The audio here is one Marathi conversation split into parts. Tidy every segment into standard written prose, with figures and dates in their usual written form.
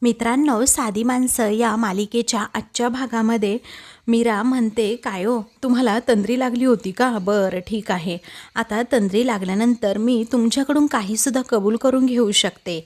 मित्रांनो, साधी माणसं या मालिकेच्या आजच्या भागामध्ये मीरा म्हणते, काय हो तुम्हाला तंद्री लागली होती का? बरं ठीक आहे, आता तंद्री लागल्यानंतर मी तुमच्याकडून काहीसुद्धा कबूल करून घेऊ शकते.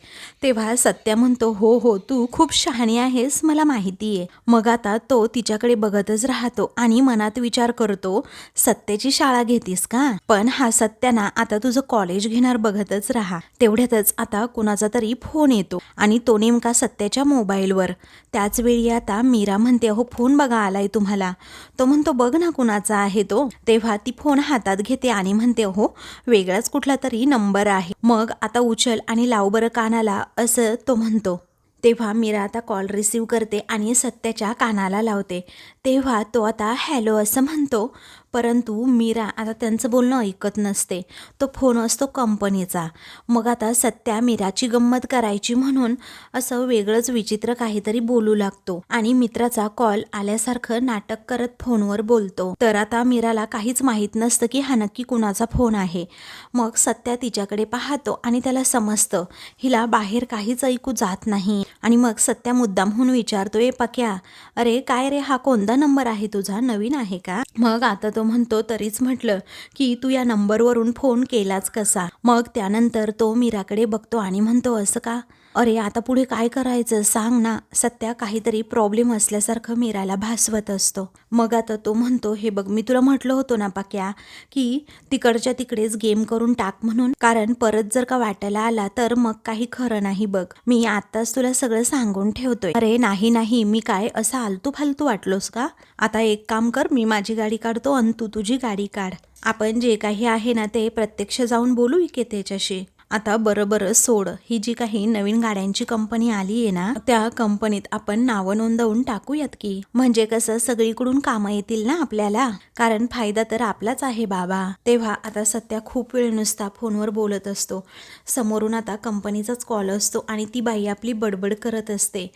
तेव्हा सत्या म्हणतो, हो हो, तू खूप शहाणी आहेस, मला माहिती आहे. मग आता तो तिच्याकडे बघतच राहतो आणि मनात विचार करतो, सत्याची शाळा घेतीस का? पण हा सत्याना आता तुझं कॉलेज घेणार, बघतच राहा. तेवढ्यातच आता कुणाचा तरी फोन येतो आणि तो नेमका सत्याच्या मोबाईलवर. त्याच वेळी आता मीरा म्हणते, हो फोन बघा आलाय तुम्हाला. तो म्हणतो, बघ ना कुणाचा आहे तो. तेव्हा ती फोन हातात घेते आणि म्हणते, हो वेगळाच कुठला तरी नंबर आहे. मग आता उचल आणि लाव बरं कानाला, असं तो म्हणतो. तेव्हा मीरा आता कॉल रिसीव करते आणि सत्याच्या कानाला लावते. तेव्हा तो आता हॅलो असं म्हणतो, परंतु मीरा आता त्यांचं बोलणं ऐकत नसते. तो फोन असतो कंपनीचा. मग आता सत्या मीराची गंमत करायची म्हणून असं वेगळंच विचित्र काहीतरी बोलू लागतो आणि मित्राचा कॉल आल्यासारखं नाटक करत फोनवर बोलतो. तर आता मीराला काहीच माहीत नसतं की हा नक्की कुणाचा फोन आहे. मग सत्या तिच्याकडे पाहतो आणि त्याला समजतं हिला बाहेर काहीच ऐकू जात नाही. आणि मग सत्या मुद्दामहून विचारतोय, पक्या अरे काय रे, हा कोणता नंबर आहे तुझा, नवीन आहे का? मग आता तो म्हणतो, तरीच म्हटलं की तू या नंबरवरून फोन केलाच कसा? मग त्यानंतर तो मीराकडे बघतो आणि म्हणतो, असं का? अरे आता पुढे काय करायचं सांग ना. सत्या काहीतरी प्रॉब्लेम असल्यासारखं मीराला भासवत असतो. मग आता तो म्हणतो, हे बघ मी तुला म्हटलं होतं ना पक्या की तिकडच्या तिकडेच गेम करून टाक म्हणून, कारण परत जर का वाटायला आला तर मग काही खरं नाही बघ. मी आताच तुला सगळं सांगून ठेवतोय. अरे नाही नाही, मी काय असं आलतू फालतू वाटलोस का? आता एक काम कर, मी माझी गाडी काढतो आणि तू तुझी गाडी काढ. आपण जे काही आहे ना ते प्रत्यक्ष जाऊन बोलू की त्याच्याशी. आता बरं सोड, ही जी काही नवीन गाड्यांची कंपनी आली आहे ना, त्या कंपनीत आपण नावं नोंदवून टाकूयात की, म्हणजे कसं सगळीकडून कामं येतील ना आपल्याला, कारण फायदा तर आपलाच आहे बाबा. तेव्हा आता सत्या खूप वेळ नुसता फोनवर बोलत असतो. समोरून आता कंपनीचाच कॉल असतो आणि ती बाई आपली बडबड करत असते.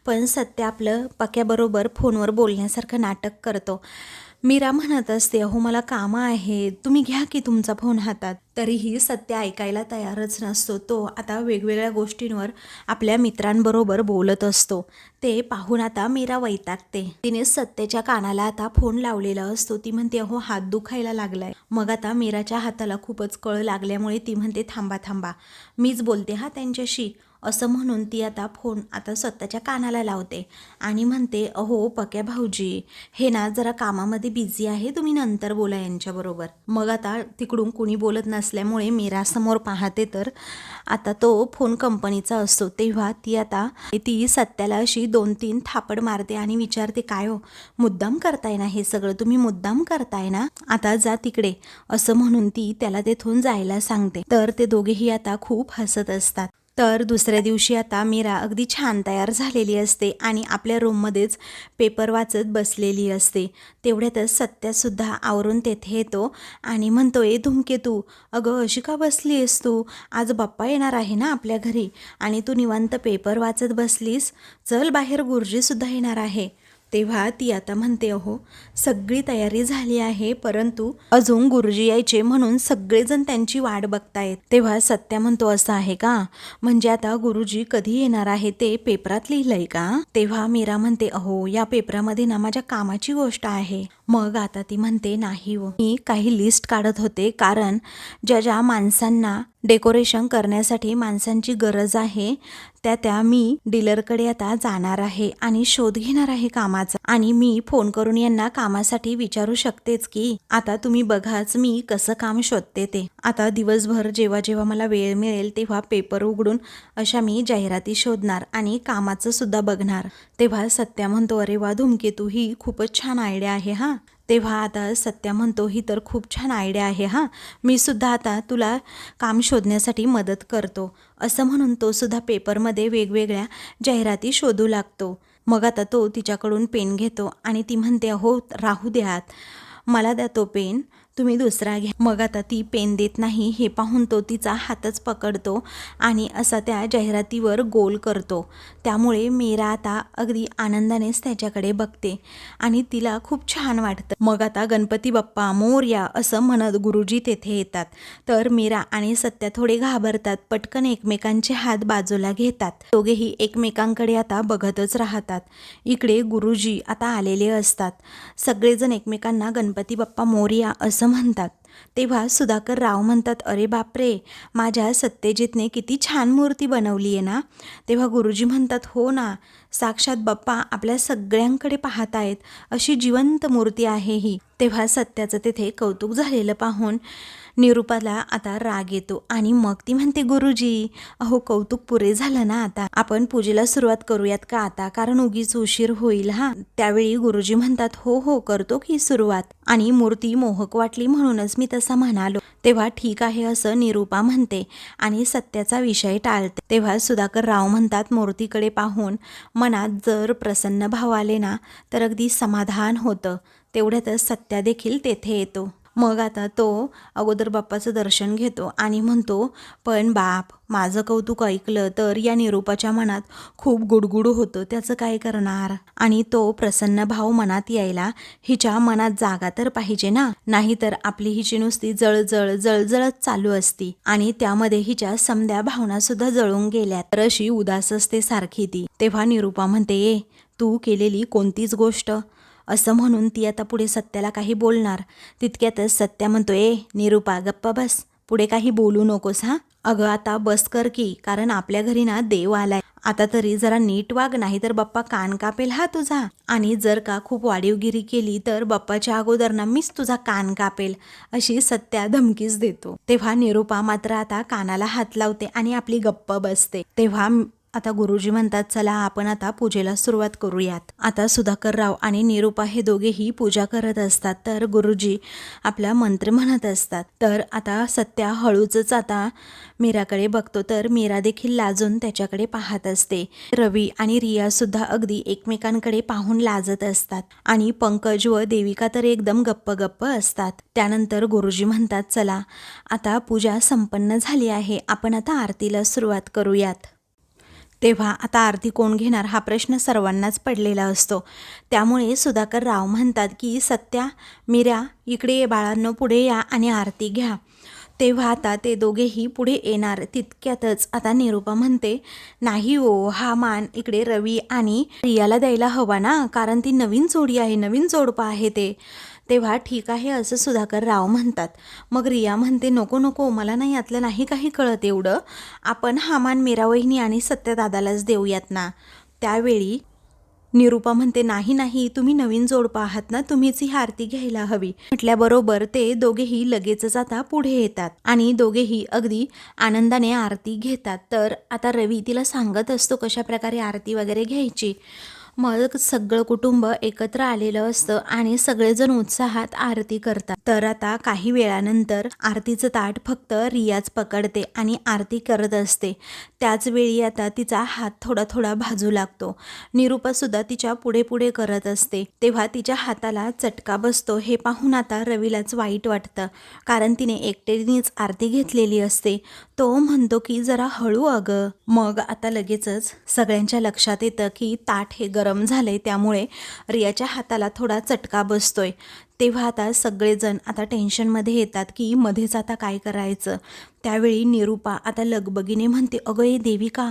पण सत्या आपलं पक्याबरोबर फोनवर बोलण्यासारखं नाटक करतो. मीरा म्हणत असते, हो मला कामं आहे, तुम्ही घ्या की तुमचा फोन हातात. तरीही सत्य ऐकायला तयारच नसतो. तो आता वेगवेगळ्या गोष्टींवर आपल्या मित्रांबरोबर बोलत असतो. ते पाहून आता मीरा वैतागते. तिने सत्याच्या कानाला आता फोन लावलेला असतो. ती म्हणते, हो हात दुखायला लागलाय. मग आता मीराच्या हाताला खूपच कळ लागल्यामुळे ती म्हणते, थांबा थांबा, मीच बोलते हा त्यांच्याशी, असं म्हणून ती आता फोन आता स्वतःच्या कानाला लावते आणि म्हणते, अहो पक्या भाऊजी, हे ना जरा कामामध्ये बिझी आहे, तुम्ही नंतर बोला यांच्याबरोबर. मग आता तिकडून कुणी बोलत नसल्यामुळे मीरा समोर पाहते तर आता तो फोन कंपनीचा असतो. तेव्हा ती सत्याला अशी 2-3 थापड मारते आणि विचारते, काय हो मुद्दाम करताय ना हे सगळं, तुम्ही मुद्दाम करताय ना, आता जा तिकडे, असं म्हणून ती त्याला तेथून जायला सांगते. तर ते दोघेही आता खूप हसत असतात. तर दुसऱ्या दिवशी आता मीरा अगदी छान तयार झालेली असते आणि आपल्या रूममध्येच पेपर वाचत बसलेली असते. तेवढ्यातच सत्यासुद्धा आवरून तेथे येतो आणि म्हणतो, ए धूमकेतू, अगं अशी का बसली आहेस तू? आज बाप्पा येणार आहे ना आपल्या घरी आणि तू निवांत पेपर वाचत बसलीस, चल बाहेर गुरुजीसुद्धा येणार आहे. तेव्हा ती आता म्हणते, अहो सगळी तयारी झाली आहे, परंतु अजून गुरुजी यायचे म्हणून सगळेजण त्यांची वाट बघतायत. तेव्हा सत्या म्हणतो, असं आहे का? म्हणजे आता गुरुजी कधी येणार आहे ते पेपरात लिहिलंय का? तेव्हा मीरा म्हणते, अहो या पेपरामध्ये ना माझ्या कामाची गोष्ट आहे. मग आता ती म्हणते, नाही हो, मी काही लिस्ट काढत होते, कारण ज्या माणसांना डेकोरेशन करण्यासाठी माणसांची गरज आहे त्या मी डीलरकडे आता जाणार आहे आणि शोध घेणार आहे कामाचा, आणि मी फोन करून यांना कामासाठी विचारू शकतेच की. आता तुम्ही बघाच मी कसं काम शोधते ते. आता दिवसभर जेव्हा जेव्हा मला वेळ मिळेल तेव्हा पेपर उघडून अशा मी जाहिराती शोधणार आणि कामाचं सुद्धा बघणार. तेव्हा सत्या म्हणतो, अरे वा धूमकेतू, ही खूपच छान आयडिया आहे हा. तेव्हा आता सत्या म्हणतो, ही तर खूप छान आयडिया आहे हा, मी सुद्धा आता तुला काम शोधण्यासाठी मदत करतो, असं म्हणून तो सुद्धा पेपरमध्ये वेगवेगळ्या जाहिराती शोधू लागतो. मग आता तो तिच्याकडून पेन घेतो आणि ती म्हणते, हो राहू द्यात, मला द्या तो पेन, तुम्ही दुसरा घ्या. मग आता ती पेन देत नाही हे पाहून तो तिचा हातच पकडतो आणि असा त्या जाहिरातीवर गोल करतो. त्यामुळे मीरा आता अगदी आनंदानेच त्याच्याकडे बघते आणि तिला खूप छान वाटतं. मग आता गणपती बाप्पा मोरया असं म्हणत गुरुजी तेथे येतात. तर मीरा आणि सत्या थोडे घाबरतात. पटकन एकमेकांचे हात बाजूला घेतात. दोघेही एकमेकांकडे आता बघतच राहतात. इकडे गुरुजी आता आलेले असतात. सगळेजण एकमेकांना गणपती बाप्पा मोरया असं म्हणतात. तेव्हा सुधाकर राव म्हणतात, अरे बापरे, माझ्या सत्यजितने किती छान मूर्ती बनवली आहे ना. तेव्हा गुरुजी म्हणतात, हो ना, साक्षात बाप्पा आपल्या सगळ्यांकडे पाहत आहेत, अशी जिवंत मूर्ती आहे ही. तेव्हा सत्याचं तेथे कौतुक झालेलं पाहून निरूपाला आता राग येतो आणि मग ती म्हणते, गुरुजी अहो कौतुक पुरे झालं ना, आता आपण पूजेला सुरुवात करूयात का आता, कारण उगीच उशीर होईल हा. त्यावेळी गुरुजी म्हणतात, हो हो करतो की सुरुवात, आणि मूर्ती मोहक वाटली म्हणूनच मी तसा म्हणालो. तेव्हा ठीक आहे असं निरूपा म्हणते आणि सत्याचा विषय टाळते. तेव्हा सुधाकर राव म्हणतात, मूर्तीकडे पाहून मनात जर प्रसन्न भाव आले ना तर अगदी समाधान होतं. तेवढ्यातच सत्या देखील तेथे येतो. मग आता तो अगोदर बाप्पाचं दर्शन घेतो आणि म्हणतो, पण बाप माझं कौतुक ऐकलं तर या निरूपाच्या मनात खूप गुडगुड होतं, त्याचं काय करणार. आणि तो प्रसन्न भाव मनात यायला हिच्या मनात जागा तर पाहिजे ना, नाहीतर आपली हिची नुसती जळजळत चालू असती आणि त्यामध्ये हिच्या समध्या भावना सुद्धा जळून गेल्या तर अशी उदास असते सारखी ती. तेव्हा निरूपा म्हणते, ए तू केलेली कोणतीच गोष्ट, असं म्हणून ती आता पुढे सत्याला काही बोलणार. तितक्यातच सत्या म्हणतो, ए निरूपा गप्पा बस, पुढे काही बोलू नकोस हा. अगं आता बस कर की, कारण आपल्या घरी ना देव आलाय, आता तरी जरा नीट वाग, नाही तर बाप्पा कान कापेल हा तुझा, आणि जर का खूप वाढीवगिरी केली तर बाप्पाच्या अगोदर ना मीच तुझा कान कापेल, अशी सत्या धमकीच देतो. तेव्हा निरूपा मात्र आता कानाला हात लावते आणि आपली गप्प बसते. तेव्हा आता गुरुजी म्हणतात, चला आपण आता पूजेला सुरुवात करूयात. आता सुधाकर राव आणि निरूपा हे दोघेही पूजा करत असतात. तर गुरुजी आपला मंत्र म्हणत असतात. तर आता सत्या हळूच आता मीराकडे बघतो, तर मीरा देखील लाजून त्याच्याकडे पाहत असते. रवी आणि रिया सुद्धा अगदी एकमेकांकडे पाहून लाजत असतात आणि पंकज व देविका तर एकदम गप्प असतात. त्यानंतर गुरुजी म्हणतात, चला आता पूजा संपन्न झाली आहे, आपण आता आरतीला सुरुवात करूयात. तेव्हा आता आरती कोण घेणार हा प्रश्न सर्वांनाच पडलेला असतो. त्यामुळे सुधाकर राव म्हणतात की सत्या, मीरा इकडे ये बाळांनो, पुढे या आणि आरती घ्या. तेव्हा आता ते दोघेही पुढे येणार. तितक्यातच आता निरूपा म्हणते, नाही हो, हा मान इकडे रवी आणि रियाला द्यायला हवा ना, कारण ती नवीन जोडी आहे, नवीन जोडपं आहे ते. तेव्हा ठीक आहे असं सुधाकर राव म्हणतात. मग रिया म्हणते, नको नको, मला नाही यातलं नाही काही कळत एवढं, आपण हा मान मीरा वहिनी आणि सत्यदादालाच देऊयात ना. त्यावेळी निरूपा म्हणते, नाही नाही, तुम्ही नवीन जोडपं आहात ना, तुम्हीच ही आरती घ्यायला हवी. म्हटल्याबरोबर ते दोघेही लगेचच आता पुढे येतात आणि दोघेही अगदी आनंदाने आरती घेतात. तर आता रवी तिला सांगत असतो कशा प्रकारे आरती वगैरे घ्यायची. मग सगळं कुटुंब एकत्र आलेलं असतं आणि सगळेजण उत्साहात आरती करतात. तर आता काही वेळानंतर आरतीचं ताट फक्त रियाच पकडते आणि आरती करत असते. त्याच वेळी आता तिचा हात थोडा थोडा भाजू लागतो. निरूपा सुद्धा तिच्या पुढे पुढे करत असते. तेव्हा तिच्या हाताला चटका बसतो. हे पाहून आता रवीलाच वाईट वाटतं, कारण तिने एकटेनेच आरती घेतलेली असते. तो म्हणतो की जरा हळू अगं. मग आता लगेचच सगळ्यांच्या लक्षात येतं की ताट हे गरम झालंय, त्यामुळे रियाच्या हाताला थोडा चटका बसतोय. तेव्हा आता सगळेजण आता टेन्शनमध्ये येतात की मध्येच आता काय करायचं. त्यावेळी निरूपा आता लगबगीने म्हणते, अगं ए देविका,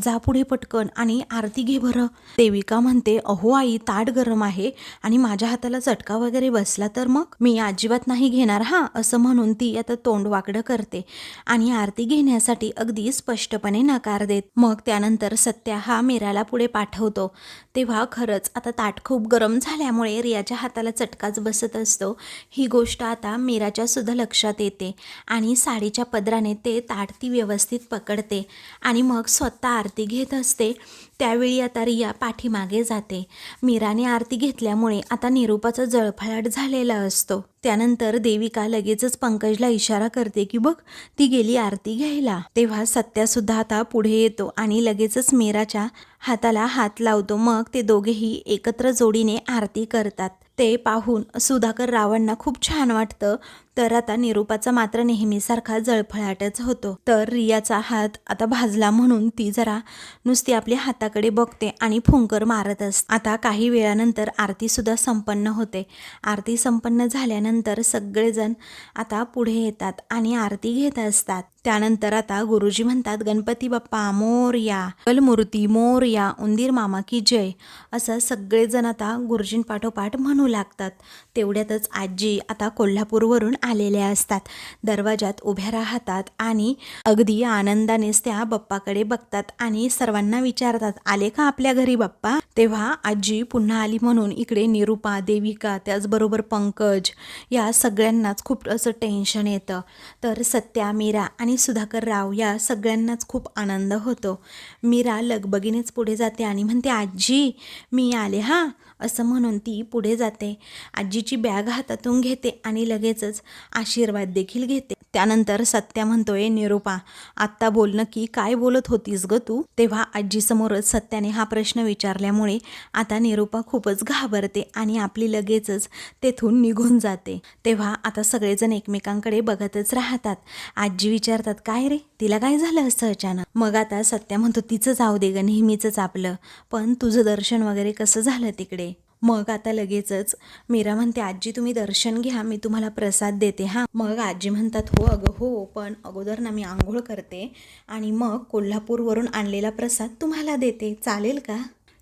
जा पुढे पटकन आणि आरती घे बरं. देविका म्हणते, अहो आई, ताट गरम आहे आणि माझ्या हाताला चटका वगैरे बसला तर मग मी अजिबात नाही घेणार हा, असं म्हणून ती आता तोंड वाकडं करते आणि आरती घेण्यासाठी अगदी स्पष्टपणे नकार देत. मग त्यानंतर सत्या हा मीराला पुढे पाठवतो. तेव्हा खरंच आता ताट खूप गरम झाल्यामुळे रियाच्या हाताला चटकाच बसत असतो. ही गोष्ट आता मीराच्या सुद्धा लक्षात येते आणि साडीच्या पदराने ते ताट ती व्यवस्थित पकडते आणि मग स्वतः आरती घेत असते. त्यावेळी आता रिया पाठीमागे जाते. मीराने आरती घेतल्यामुळे आता निरूपाचा जळफळाट झालेला असतो. त्यानंतर देविका लगेचच पंकजला इशारा करते की बघ, ती गेली आरती घ्यायला. तेव्हा सत्या सुद्धा आता पुढे येतो आणि लगेचच मीराच्या हाताला हात लावतो. मग ते दोघेही एकत्र जोडीने आरती करतात. ते पाहून सुधाकर रावांना खूप छान वाटतं. तर आता निरूपाचा मात्र नेहमीसारखा जळफळाटच होतो. तर रियाचा हात आता भाजला म्हणून ती जरा नुसती आपल्या हाताकडे बघते आणि फुंकर मारत असते. आता काही वेळानंतर आरतीसुद्धा संपन्न होते. आरती संपन्न झाल्यानंतर सगळेजण आता पुढे येतात आणि आरती घेत असतात. त्यानंतर आता गुरुजी म्हणतात, गणपती बाप्पा मोरया, मूर्ती मोरया, उंदीर मामा की जय, असं सगळेजण आता गुरुजींपाठोपाठ म्हणू लागतात. तेवढ्यातच आजी आता कोल्हापूरवरून आलेल्या असतात. दरवाजात उभ्या राहतात आणि अगदी आनंदानेच त्या बाप्पाकडे बघतात आणि सर्वांना विचारतात, आले का आपल्या घरी बाप्पा? तेव्हा आजी पुन्हा आली म्हणून इकडे निरूपा, देविका, त्याचबरोबर पंकज या सगळ्यांनाच खूप असं टेन्शन येतं. तर सत्या, मीरा आणि सुधाकर राव या सगळ्यांनाच खूप आनंद होतो. मीरा लगबगीनेच पुढे जाते आणि म्हणते, आजी मी आले हां, असं म्हणून ती पुढे जाते. आजीची बॅग हातातून घेते आणि लगेचच आशीर्वाद देखील घेते. त्यानंतर सत्या म्हणतोय, निरूपा आत्ता बोल नक्की काय बोलत होतीस ग तू? तेव्हा आजीसमोरच सत्याने हा प्रश्न विचारल्यामुळे आता निरूपा खूपच घाबरते आणि आपली लगेचच तेथून निघून जाते. तेव्हा आता सगळेजण एकमेकांकडे बघतच राहतात. आजी विचारतात, काय रे तिला काय झालं असं अचानक? मग आता सत्या म्हणतो, तिचं जाऊ दे ग, नेहमीच आपलं, पण तुझं दर्शन वगैरे कसं झालं तिकडे? मग आता लगेचच मीरा म्हणते, आजी तुम्ही दर्शन घ्या, मी तुम्हाला प्रसाद देते हां. मग आजी म्हणतात, हो अगं हो, पण अगोदर ना मी आंघोळ करते आणि मग कोल्हापूरवरून आणलेला प्रसाद तुम्हाला देते, चालेल का?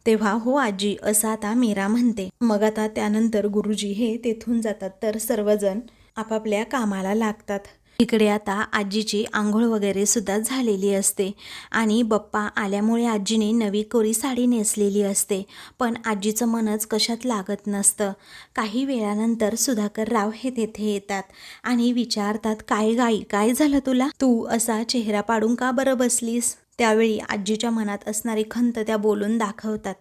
तेव्हा हो आजी, असं आता मीरा म्हणते. मग आता त्यानंतर गुरुजी हे तेथून जातात. तर सर्वजण आपापल्या कामाला लागतात. इकडे आता आजीची आंघोळ वगैरे सुद्धा झालेली असते आणि बाप्पा आल्यामुळे आजीने नवी कोरी साडी नेसलेली असते. पण आजीचं मनच कशात लागत नसतं. काही वेळानंतर सुधाकर राव हे तेथे येतात आणि विचारतात, काय गाई, काय झालं तुला? तू असा चेहरा पाडून का बरं बसलीस? त्यावेळी आजीच्या मनात असणारी खंत त्या बोलून दाखवतात.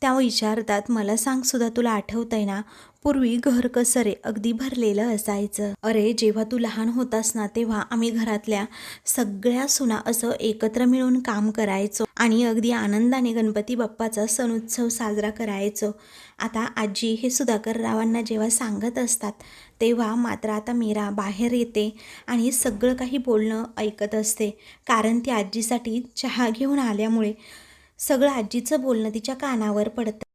त्या विचारतात, मला सांग सुद्धा, तुला आठवतंय ना, पूर्वी घर कसं रे अगदी भरलेलं असायचं. अरे जेव्हा तू लहान होतास ना, तेव्हा आम्ही घरातल्या सगळ्या सुना असं एकत्र मिळून काम करायचो आणि अगदी आनंदाने गणपती बाप्पाचा सण उत्सव साजरा करायचो. आता आजी हे सुधाकर रावांना जेव्हा सांगत असतात तेव्हा मात्र आता मीरा बाहेर येते आणि सगळं काही बोलणं ऐकत असते. कारण ती आजीसाठी चहा घेऊन आल्यामुळे सगळं आजीचं बोलणं तिच्या कानावर पडतं.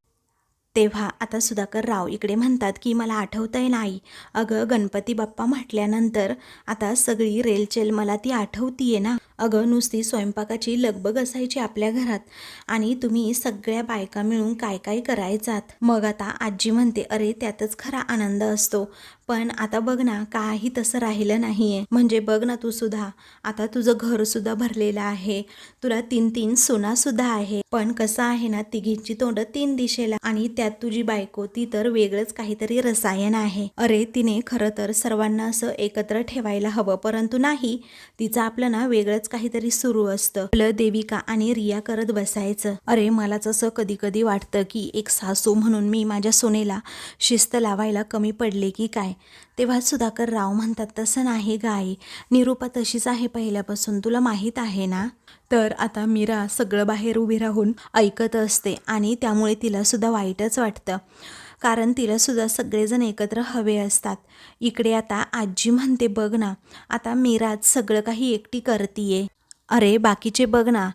तेव्हा आता सुधाकर राव इकडे म्हणतात, की मला आठवतंय नाही, अगं गणपती बाप्पा म्हटल्यानंतर आता सगळी रेलचेल मला ती आठवतीये ना. अगं नुसती स्वयंपाकाची लगबग असायची आपल्या घरात आणि तुम्ही सगळ्या बायका मिळून काय काय करायचात. मग आता आजी म्हणते, अरे त्यातच खरा आनंद असतो, पण आता बघ ना काही तसं राहिलं नाहीये. म्हणजे बघ ना तू सुद्धा, आता तुझं घर सुद्धा भरलेलं आहे, तुला 3-3 सुना सुद्धा आहे, पण कसं आहे ना, तिघींची तोंड 3 दिशेला आणि त्यात तुझी बायको ती तर वेगळंच काहीतरी रसायन आहे. अरे तिने खरं तर सर्वांना असं एकत्र ठेवायला हवं, परंतु नाही, तिचं आपलं ना वेगळंच काहीतरी सुरू असतं. आपलं देविका आणि रिया करत बसायचं. अरे मलाच असं कधी कधी वाटतं की एक सासू म्हणून मी माझ्या सोनेला शिस्त लावायला कमी पडले की काय. तेव्हा सुधाकर राव म्हणतात, तसं नाही गाई, निरूपा तशीच आहे पहिल्यापासून, तुला माहीत आहे ना. तर आता मीरा सगळं बाहेर उभी राहून ऐकत असते आणि त्यामुळे तिला सुद्धा वाईटच वाटतं, कारण तिला सुद्धा सगळेजण एकत्र हवे असतात. इकडे आता आजी म्हणते, बघ ना आता मीराज सगळं काही एकटी करतीये. अरे बाकीचे बघ ना,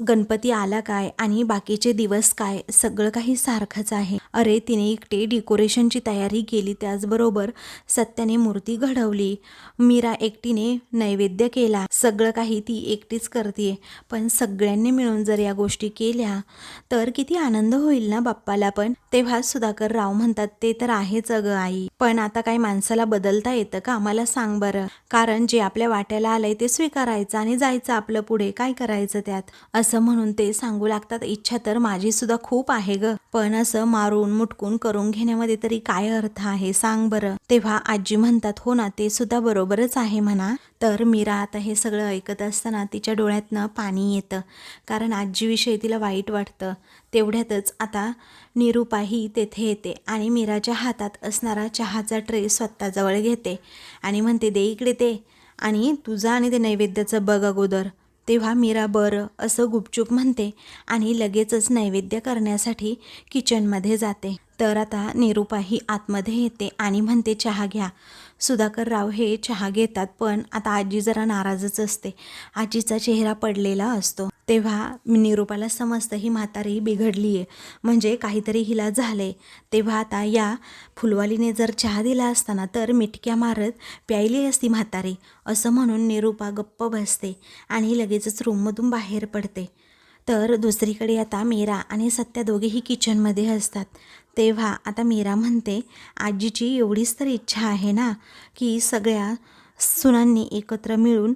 गणपती आला काय आणि बाकीचे दिवस काय, सगळं काही सारखंच आहे. अरे तिने एकटे डेकोरेशनची तयारी केली, त्याचबरोबर सत्याने मूर्ती घडवली, मीरा एकटीने नैवेद्य केला, सगळं काही ती एकटीच करते. पण सगळ्यांनी मिळून जर या गोष्टी केल्या तर किती आनंद होईल ना बाप्पाला पण. तेव्हा सुधाकर राव म्हणतात, ते तर आहेच अगं आई, पण आता काही माणसाला बदलता येतं का, मला सांग बरं. कारण जे आपल्या वाट्याला आलंय ते स्वीकारायचं आणि जायचं आपलं पुढे, काय करायचं त्यात, असं म्हणून ते सांगू लागतात. इच्छा तर माझी सुद्धा खूप आहे ग, पण असं मारून मुटकून करून घेण्यामध्ये तरी काय अर्थ आहे सांग बरं. तेव्हा आजी म्हणतात, हो ना ते सुद्धा बरोबरच आहे म्हणा. तर मीरा आता हे सगळं ऐकत असताना तिच्या डोळ्यातनं पाणी येतं, कारण आजीविषयी तिला वाईट वाटतं. तेवढ्यातच आता निरूपाही तेथे येते आणि मीराच्या हातात असणारा चहाचा ट्रे स्वतःजवळ घेते आणि म्हणते, दे इकडे ते, आणि तुझा आणि ते नैवेद्याचं बघ अगोदर. तेव्हा मीरा बरं असं गुपचूप म्हणते आणि लगेचच नैवेद्य करण्यासाठी किचनमध्ये जाते. तर आता निरूपा ही आतमध्ये येते आणि म्हणते चहा घ्या. सुधाकर राव हे चहा घेतात, पण आता आजी जरा नाराजच असते. आजीचा चेहरा पडलेला असतो. तेव्हा निरूपाला समजतं ही म्हातारी बिघडली आहे, म्हणजे काहीतरी हिला झाले. तेव्हा आता या फुलवालीने जर चहा दिला असताना तर मिटक्या मारत प्यायली असती म्हातारी, असं म्हणून निरूपा गप्प बसते आणि लगेचच रूममधून बाहेर पडते. तर दुसरीकडे आता मीरा आणि सत्या दोघेही किचनमध्ये असतात. तेव्हा आता मीरा म्हणते आजीची एवढीच तर इच्छा आहे ना की सगळ्या सुनांनी एकत्र मिळून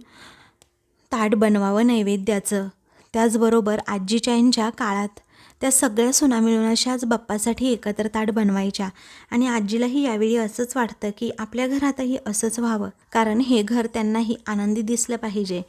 ताट बनवावं नैवेद्याचं. त्याचबरोबर आजीच्या यांच्या काळात त्या सगळ्या सुना मिळून अशाच बाप्पासाठी एकत्र ताट बनवायच्या आणि आजीलाही यावेळी असंच वाटतं की आपल्या घरातही असंच व्हावं, कारण हे घर त्यांनाही आनंदी दिसलं पाहिजे.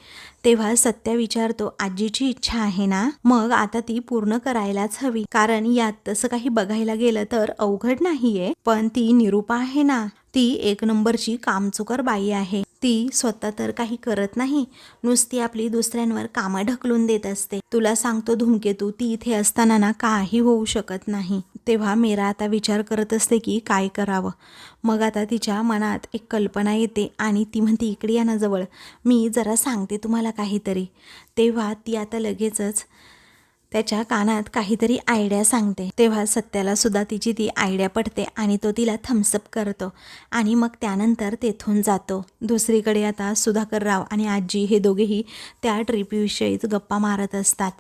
तेव्हा सत्या विचारतो आजीची इच्छा आहे ना, मग आता ती पूर्ण करायलाच हवी, कारण यात तसं काही बघायला गेलं तर अवघड नाहीये, पण ती निरूपा आहे ना, ती एक नंबरची कामचुकार बाई आहे. ती स्वतः तर काही करत नाही, नुसती आपली दुसऱ्यांवर कामं ढकलून देत असते. तुला सांगतो धूमकेतू, ती इथे असताना ना काही होऊ शकत नाही. तेव्हा मीरा आता विचार करत असते की काय करावं. मग आता तिच्या मनात एक कल्पना येते आणि ती म्हणते इकडे या ना जवळ, मी जरा सांगते तुम्हाला काहीतरी. तेव्हा ती आता लगेचच त्याच्या कानात काहीतरी आयडिया सांगते. तेव्हा सत्याला सुद्धा तिची ती आयडिया पडते आणि तो तिला थम्सअप करतो आणि मग त्यानंतर तेथून जातो. दुसरीकडे आता सुधाकर राव आणि आजी हे दोघेही त्या ट्रिपविषयीच गप्पा मारत असतात.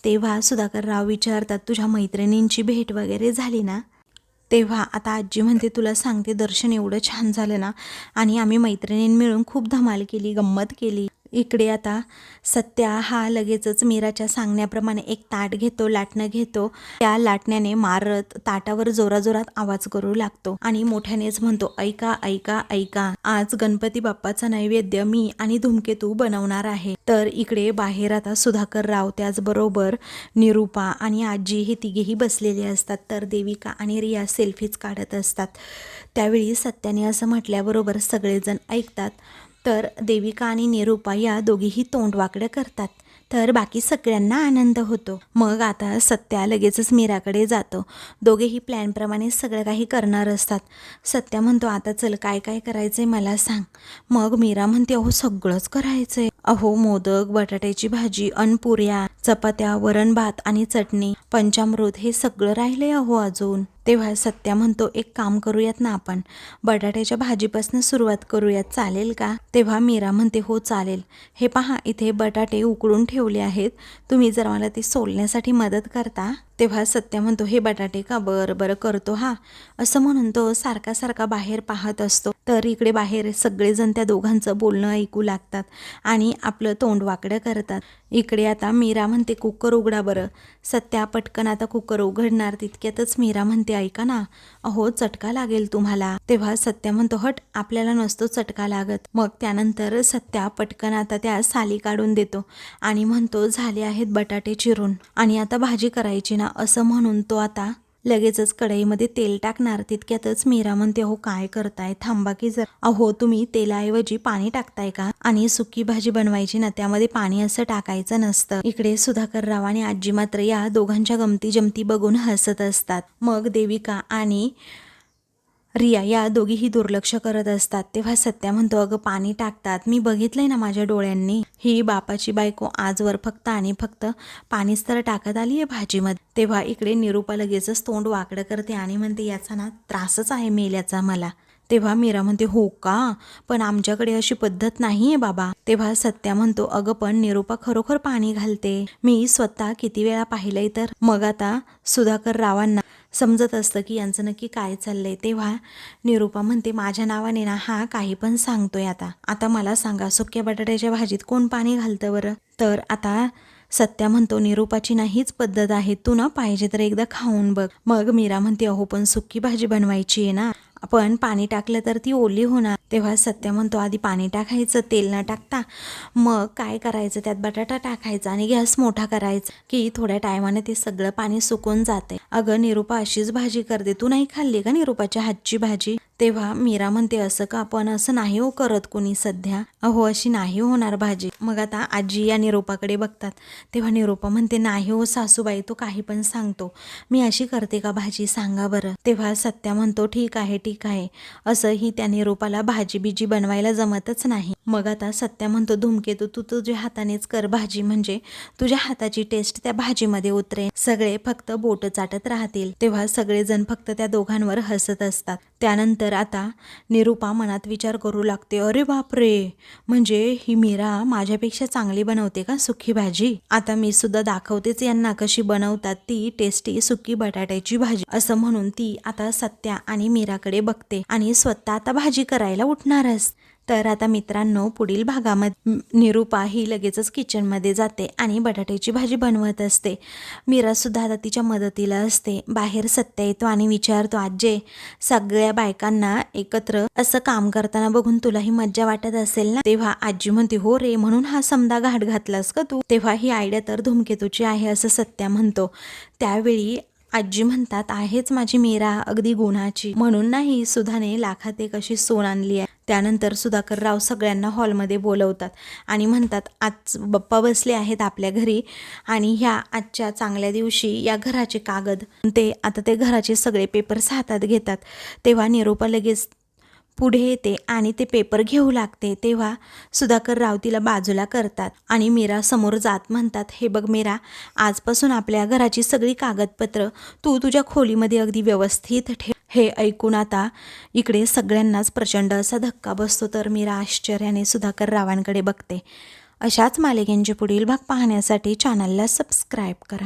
तेव्हा सुधाकर राव विचारतात तुझ्या मैत्रिणींची भेट वगैरे झाली ना. तेव्हा आता आजी म्हणते तुला सांगते दर्शन एवढं छान झालं ना, आणि आम्ही मैत्रिणींनी मिळून खूप धमाल केली, गंमत केली. इकडे आता सत्या हा लगेचच मीराच्या सांगण्याप्रमाणे एक ताट घेतो, लाटणं घेतो. त्या लाटण्याने मारत ताटावर जोराजोरात आवाज करू लागतो आणि मोठ्यानेच म्हणतो ऐका ऐका ऐका, आज गणपती बाप्पाचा नैवेद्य मी आणि धूमकेतू बनवणार आहे. तर इकडे बाहेर आता सुधाकर राव त्याचबरोबर निरूपा आणि आजी हे तिघेही बसलेले असतात. तर देविका आणि रिया सेल्फीज काढत असतात. त्यावेळी सत्याने असं म्हटल्याबरोबर सगळेजण ऐकतात. तर देविका आणि निरूपा या दोघीही तोंड वाकडं करतात. तर बाकी सगळ्यांना आनंद होतो. मग आता सत्या लगेचच मीराकडे जातो. दोघेही प्लॅनप्रमाणे सगळं काही करणार असतात. सत्या म्हणतो आता चल काय काय करायचंय मला सांग. मग मीरा म्हणते अहो सगळंच करायचंय, अहो मोदक, बटाट्याची भाजी, अनपुऱ्या, चपात्या, वरण भात आणि चटणी, पंचामृत हे सगळं राहिलंय अहो अजून. तेव्हा सत्या म्हणतो एक काम करूयात ना, आपण बटाट्याच्या भाजीपासून सुरुवात करूयात, चालेल का. तेव्हा मीरा म्हणते हो चालेल. हे पहा इथे बटाटे उकडून ठेवले आहेत, तुम्ही जर मला ते सोलण्यासाठी मदत करता. तेव्हा सत्या म्हणतो हे बटाटे का, बरं बरं करतो हा, असं म्हणून तो सारखा सारखा बाहेर पाहत असतो. तर इकडे बाहेर सगळेजण त्या दोघांचं बोलणं ऐकू लागतात आणि आपलं तोंड वाकडं करतात. इकडे आता मीरा म्हणते कुकर उघडा बरं. सत्या पटकन आता कुकर उघडणार, तितक्यातच मीरा म्हणते ऐका ना, अहो चटका लागेल तुम्हाला. तेव्हा सत्या म्हणतो हट, आपल्याला नसतो चटका लागत. मग त्यानंतर सत्या पटकन आता त्या साली काढून देतो आणि म्हणतो झाले आहेत बटाटे चिरून आणि आता भाजी करायची ना, असं म्हणून तो आता लगेचच कढईमध्ये तेल टाकणार. तितक्यातच मीरा म्हणते अहो काय करताय, थांबा की जर. अहो तुम्ही तेलाऐवजी पाणी टाकताय का, आणि सुकी भाजी बनवायची ना त्यामध्ये पाणी असं टाकायचं नसतं. इकडे सुधाकर राव आणि आजी मात्र या दोघांच्या गमती जमती बघून हसत असतात. मग देविका आणि रिया या दोघीही दुर्लक्ष करत असतात. तेव्हा सत्या म्हणतो अगं पाणी टाकतात, मी बघितलंय ना माझ्या डोळ्यांनी, ही बापाची बायको आजवर फक्त आणि फक्त पाणीच तर टाकत आली आहे भाजीमध्ये. तेव्हा इकडे निरूपा लगेचच तोंड वाकडं करते आणि म्हणते याचा ना त्रासच आहे मेल्याचा मला. तेव्हा मीरा म्हणते हो का, पण आमच्याकडे अशी पद्धत नाहीये बाबा. तेव्हा सत्या म्हणतो अगं पण निरूपा खरोखर पाणी घालते, मी स्वतः किती वेळा पाहिलंय. तर मग आता सुधाकर रावांना समजत असतं की यांचं नक्की काय चाललंय. तेव्हा निरूपा म्हणते माझ्या नावाने ना हा काही पण सांगतोय. आता मला सांगा सुक्या बटाट्याच्या भाजीत कोण पाणी घालतं बरं. तर आता सत्या म्हणतो निरूपाची ना हीच पद्धत आहे, तू ना पाहिजे तर एकदा खाऊन बघ. मग मीरा म्हणते अहो पण सुकी भाजी बनवायची आहे ना, पण पाणी टाकलं तर ती ओली होणार. तेव्हा सत्या म्हणतो आधी पाणी टाकायचं, तेल न टाकता, मग काय करायचं त्यात बटाटा टाकायचा आणि गॅस मोठा करायचा की थोड्या टायमाने ते सगळं पाणी सुकून जाते. अगं निरूपा अशीच भाजी करते, तू नाही खाल्ली का निरूपाच्या हातची भाजी? तेव्हा मीरा म्हणते असं का, पण असं नाही हो करत कोणी सध्या, अहो अशी नाही होणार भाजी. मग आता आजी या निरूपाकडे बघतात. तेव्हा निरूपा म्हणते नाही हो सासूबाई, तो काही पण सांगतो, मी अशी करते का भाजी सांगा बरं. तेव्हा सत्या म्हणतो ठीक आहे ठीक आहे, असंही त्या निरूपाला भाजी बिजी बनवायला जमतच नाही. मग आता सत्या म्हणतो धूमकेतू तू तुझ्या हातानेच कर भाजी, म्हणजे तुझ्या हाताची टेस्ट त्या भाजीमध्ये उतरेल, सगळे फक्त बोट चाटत राहतील. तेव्हा सगळेजण फक्त त्या दोघांवर हसत असतात. त्यानंतर आता निरूपा मनात विचार करू लागते, अरे बापरे, म्हणजे ही मीरा माझ्यापेक्षा चांगली बनवते का सुकी भाजी? आता मी सुद्धा दाखवतेच यांना कशी बनवतात ती टेस्टी सुकी बटाट्याची भाजी. असं म्हणून ती आता सत्या आणि मीराकडे बघते आणि स्वतः आता भाजी करायला उठणारच. तर आता मित्रांनो पुढील भागामध्ये निरूपा ही लगेचच किचनमध्ये जाते आणि बटाट्याची भाजी बनवत असते. मीरा सुद्धा आता तिच्या मदतीला असते. बाहेर सत्या येतो आणि विचारतो, आजे सगळ्या बायकांना एकत्र असं काम करताना बघून तुलाही मज्जा वाटत असेल ना? तेव्हा आजी म्हणते हो रे, म्हणून हा समदा घाट घातलास का तू? तेव्हा ही आयडिया तर धूमकेतूची आहे असं सत्या म्हणतो. त्यावेळी आजी म्हणतात आहेच माझी मीरा अगदी गुणाची, म्हणून नाही सुधाने लाखात एक अशी सोन आणली आहे. त्यानंतर सुधाकरराव सगळ्यांना हॉलमध्ये बोलवतात आणि म्हणतात आज बाप्पा बसले आहेत आपल्या घरी आणि ह्या आजच्या चांगल्या दिवशी या घराचे कागद, ते आता ते घराचे सगळे पेपर्स हातात घेतात. तेव्हा निरूपा लगेच पुढे येते आणि ते पेपर घेऊ लागते. तेव्हा सुधाकरराव तिला बाजूला करतात आणि मीरा समोर जात म्हणतात, हे बघ मीरा, आजपासून आपल्या घराची सगळी कागदपत्र तू तुझ्या खोलीमध्ये अगदी व्यवस्थित ठेव. हे ऐकून आता इकडे सगळ्यांनाच प्रचंड असा धक्का बसतो. तर मीरा आश्चर्याने सुधाकररावांकडे बघते. अशाच मालिकेंचे पुढील भाग पाहण्यासाठी चॅनलला सबस्क्राईब करा.